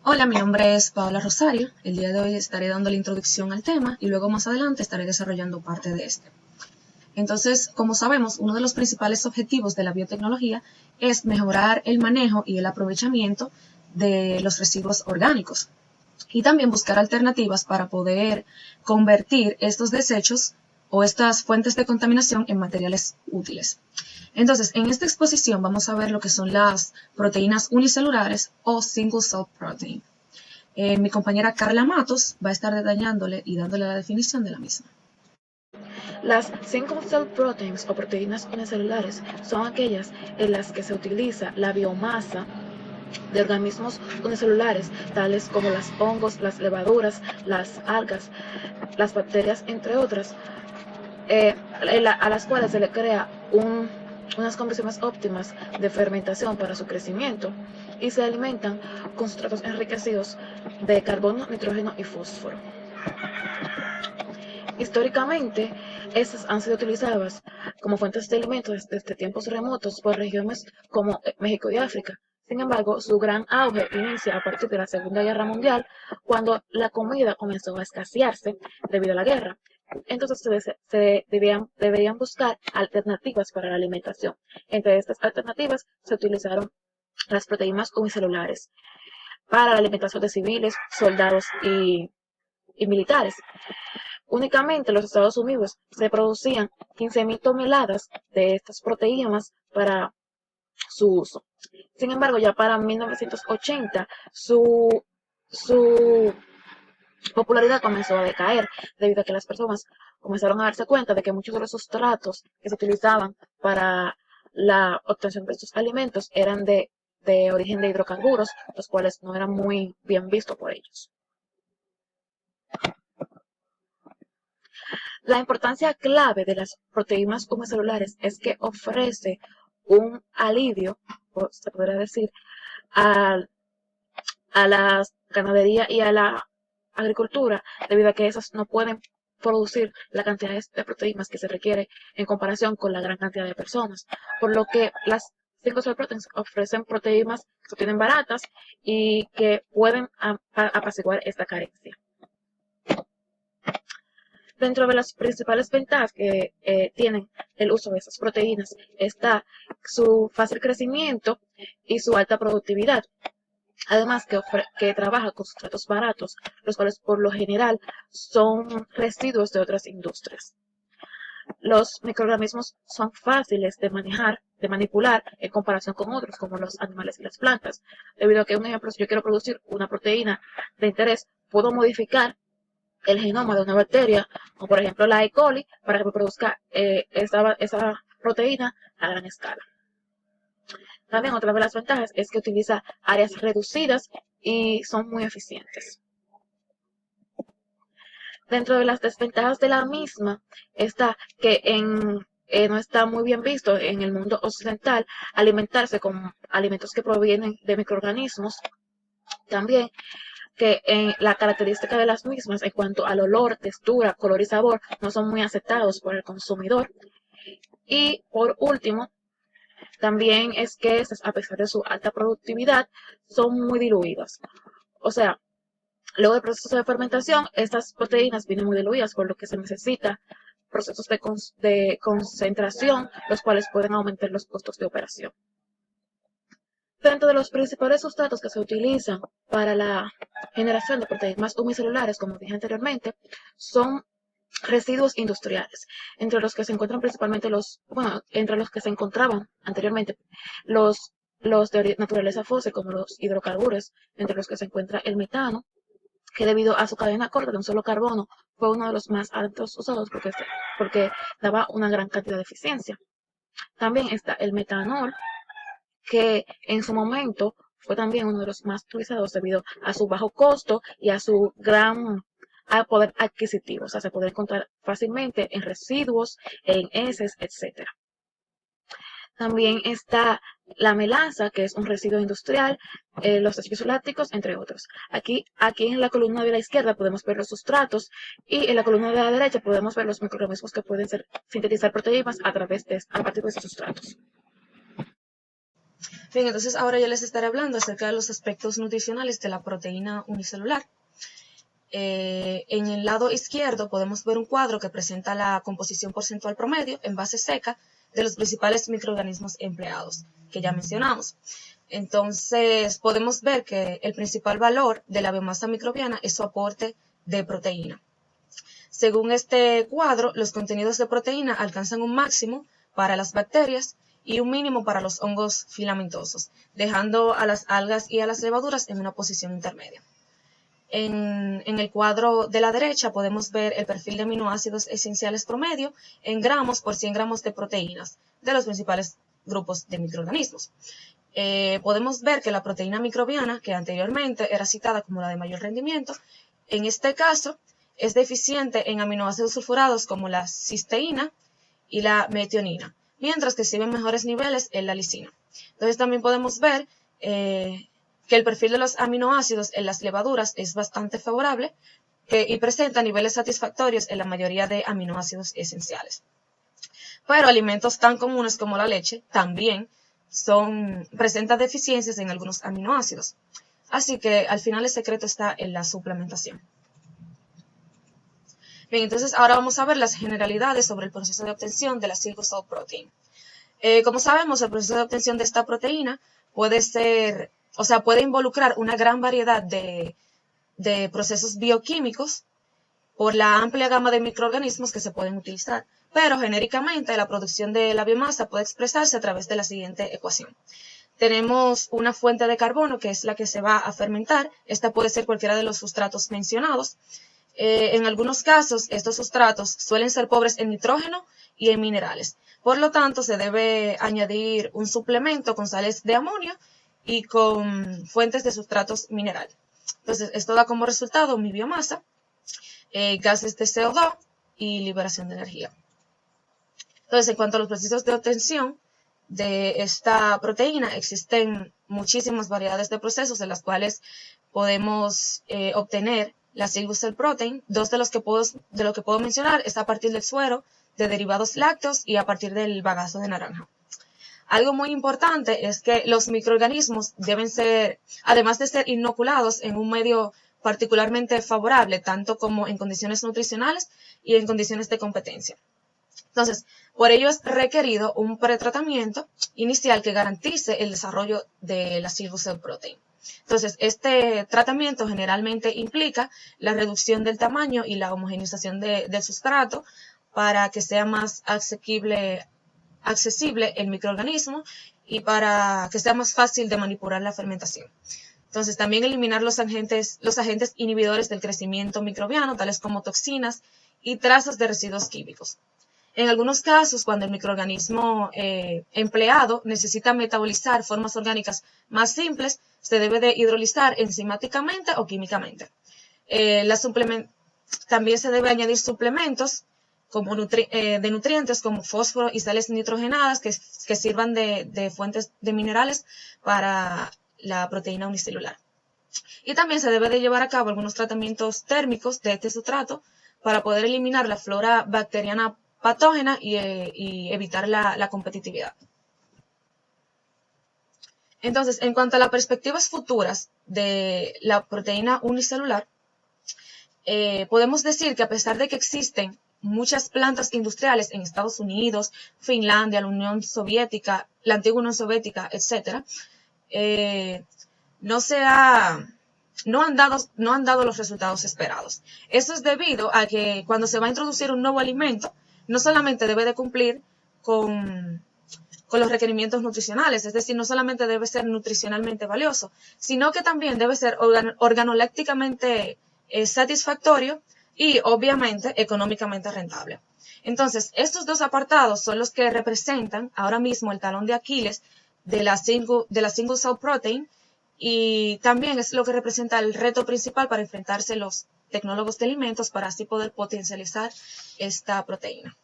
Hola, mi nombre es Paola Rosario. El día de hoy estaré dando la introducción al tema y luego más adelante estaré desarrollando parte de este. Entonces, como sabemos, uno de los principales objetivos de la biotecnología es mejorar el manejo y el aprovechamiento de los residuos orgánicos y también buscar alternativas para poder convertir estos desechos o estas fuentes de contaminación en materiales útiles. Entonces, en esta exposición vamos a ver lo que son las proteínas unicelulares o single cell protein. Mi compañera Carla Matos va a estar detallándole y dándole la definición de la misma. Las single cell proteins o proteínas unicelulares son aquellas en las que se utiliza la biomasa de organismos unicelulares, tales como los hongos, las levaduras, las algas, las bacterias, entre otras, a las cuales se le crea unas condiciones óptimas de fermentación para su crecimiento y se alimentan con sustratos enriquecidos de carbono, nitrógeno y fósforo. Históricamente, estas han sido utilizadas como fuentes de alimentos desde tiempos remotos por regiones como México y África. Sin embargo, su gran auge inicia a partir de la Segunda Guerra Mundial, cuando la comida comenzó a escasearse debido a la guerra. Entonces deberían buscar alternativas para la alimentación. Entre estas alternativas se utilizaron las proteínas unicelulares para la alimentación de civiles, soldados y militares. Únicamente en los Estados Unidos se producían 15.000 toneladas de estas proteínas para su uso. Sin embargo, ya para 1980 su popularidad comenzó a decaer debido a que las personas comenzaron a darse cuenta de que muchos de los sustratos que se utilizaban para la obtención de estos alimentos eran de origen de hidrocarburos, los cuales no eran muy bien vistos por ellos. La importancia clave de las proteínas unicelulares es que ofrece un alivio, o se podría decir, a, a la ganadería y a la agricultura, debido a que esas no pueden producir la cantidad de proteínas que se requiere en comparación con la gran cantidad de personas. Por lo que las single cell proteins ofrecen proteínas que se tienen baratas y que pueden apaciguar esta carencia. Dentro de las principales ventajas que tienen el uso de esas proteínas está su fácil crecimiento y su alta productividad. Además que trabaja con sustratos baratos, los cuales por lo general son residuos de otras industrias. Los microorganismos son fáciles de manejar, de manipular en comparación con otros, como los animales y las plantas. Debido a que, un ejemplo, si yo quiero producir una proteína de interés, puedo modificar el genoma de una bacteria, como por ejemplo la E. coli, para que me produzca esa proteína a gran escala. También otra de las ventajas es que utiliza áreas reducidas y son muy eficientes. Dentro de las desventajas de la misma está que no está muy bien visto en el mundo occidental alimentarse con alimentos que provienen de microorganismos. También que la característica de las mismas en cuanto al olor, textura, color y sabor no son muy aceptados por el consumidor. Y por último, también es que estas, a pesar de su alta productividad, son muy diluidas. O sea, luego del proceso de fermentación, estas proteínas vienen muy diluidas, por lo que se necesita procesos de concentración, los cuales pueden aumentar los costos de operación. Dentro de los principales sustratos que se utilizan para la generación de proteínas unicelulares, como dije anteriormente, son residuos industriales, entre los que se encuentran principalmente entre los que se encontraban anteriormente los de naturaleza fósil, como los hidrocarburos, entre los que se encuentra el metano, que debido a su cadena corta de un solo carbono, fue uno de los más altos usados porque daba una gran cantidad de eficiencia. También está el metanol, que en su momento fue también uno de los más utilizados debido a su bajo costo y a su gran poder adquisitivo. O sea, se puede encontrar fácilmente en residuos, en heces, etcétera. También está la melaza, que es un residuo industrial, los desechos lácticos, entre otros. Aquí en la columna de la izquierda podemos ver los sustratos y en la columna de la derecha podemos ver los microorganismos que pueden sintetizar proteínas a partir de esos sustratos. Bien, entonces ahora ya les estaré hablando acerca de los aspectos nutricionales de la proteína unicelular. En el lado izquierdo podemos ver un cuadro que presenta la composición porcentual promedio en base seca de los principales microorganismos empleados, que ya mencionamos. Entonces podemos ver que el principal valor de la biomasa microbiana es su aporte de proteína. Según este cuadro, los contenidos de proteína alcanzan un máximo para las bacterias y un mínimo para los hongos filamentosos, dejando a las algas y a las levaduras en una posición intermedia. En el cuadro de la derecha podemos ver el perfil de aminoácidos esenciales promedio en gramos por 100 gramos de proteínas de los principales grupos de microorganismos. Podemos ver que la proteína microbiana, que anteriormente era citada como la de mayor rendimiento, en este caso es deficiente en aminoácidos sulfurados como la cisteína y la metionina, mientras que exhiben mejores niveles en la lisina. Entonces también podemos ver que el perfil de los aminoácidos en las levaduras es bastante favorable y presenta niveles satisfactorios en la mayoría de aminoácidos esenciales. Pero alimentos tan comunes como la leche también presentan deficiencias en algunos aminoácidos. Así que al final el secreto está en la suplementación. Bien, entonces ahora vamos a ver las generalidades sobre el proceso de obtención de la single cell protein. Como sabemos, el proceso de obtención de esta proteína puede involucrar una gran variedad de procesos bioquímicos por la amplia gama de microorganismos que se pueden utilizar. Pero genéricamente la producción de la biomasa puede expresarse a través de la siguiente ecuación. Tenemos una fuente de carbono que es la que se va a fermentar. Esta puede ser cualquiera de los sustratos mencionados. En algunos casos, estos sustratos suelen ser pobres en nitrógeno y en minerales. Por lo tanto, se debe añadir un suplemento con sales de amonio y con fuentes de sustratos minerales. Entonces, esto da como resultado mi biomasa, gases de CO2 y liberación de energía. Entonces, en cuanto a los procesos de obtención de esta proteína, existen muchísimas variedades de procesos en las cuales podemos obtener la single cell protein. Dos de lo que puedo mencionar es a partir del suero, de derivados lácteos y a partir del bagazo de naranja. Algo muy importante es que los microorganismos deben ser, además de ser inoculados en un medio particularmente favorable, tanto como en condiciones nutricionales y en condiciones de competencia. Entonces, por ello es requerido un pretratamiento inicial que garantice el desarrollo de la single cell protein. Entonces, este tratamiento generalmente implica la reducción del tamaño y la homogeneización del sustrato para que sea más accesible el microorganismo y para que sea más fácil de manipular la fermentación. Entonces, también eliminar los agentes inhibidores del crecimiento microbiano, tales como toxinas y trazas de residuos químicos. En algunos casos, cuando el microorganismo empleado necesita metabolizar formas orgánicas más simples, se debe de hidrolizar enzimáticamente o químicamente. También se debe añadir suplementos de nutrientes como fósforo y sales nitrogenadas que sirvan de fuentes de minerales para la proteína unicelular. Y también se debe de llevar a cabo algunos tratamientos térmicos de este sustrato para poder eliminar la flora bacteriana patógena y evitar la competitividad. Entonces, en cuanto a las perspectivas futuras de la proteína unicelular, podemos decir que a pesar de que existen muchas plantas industriales en Estados Unidos, Finlandia, la Unión Soviética, la antigua Unión Soviética, etc., no han dado los resultados esperados. Eso es debido a que cuando se va a introducir un nuevo alimento, no solamente debe de cumplir con los requerimientos nutricionales, es decir, no solamente debe ser nutricionalmente valioso, sino que también debe ser organolécticamente satisfactorio y obviamente económicamente rentable. Entonces, estos dos apartados son los que representan ahora mismo el talón de Aquiles de la single cell protein y también es lo que representa el reto principal para enfrentarse los tecnólogos de alimentos para así poder potencializar esta proteína.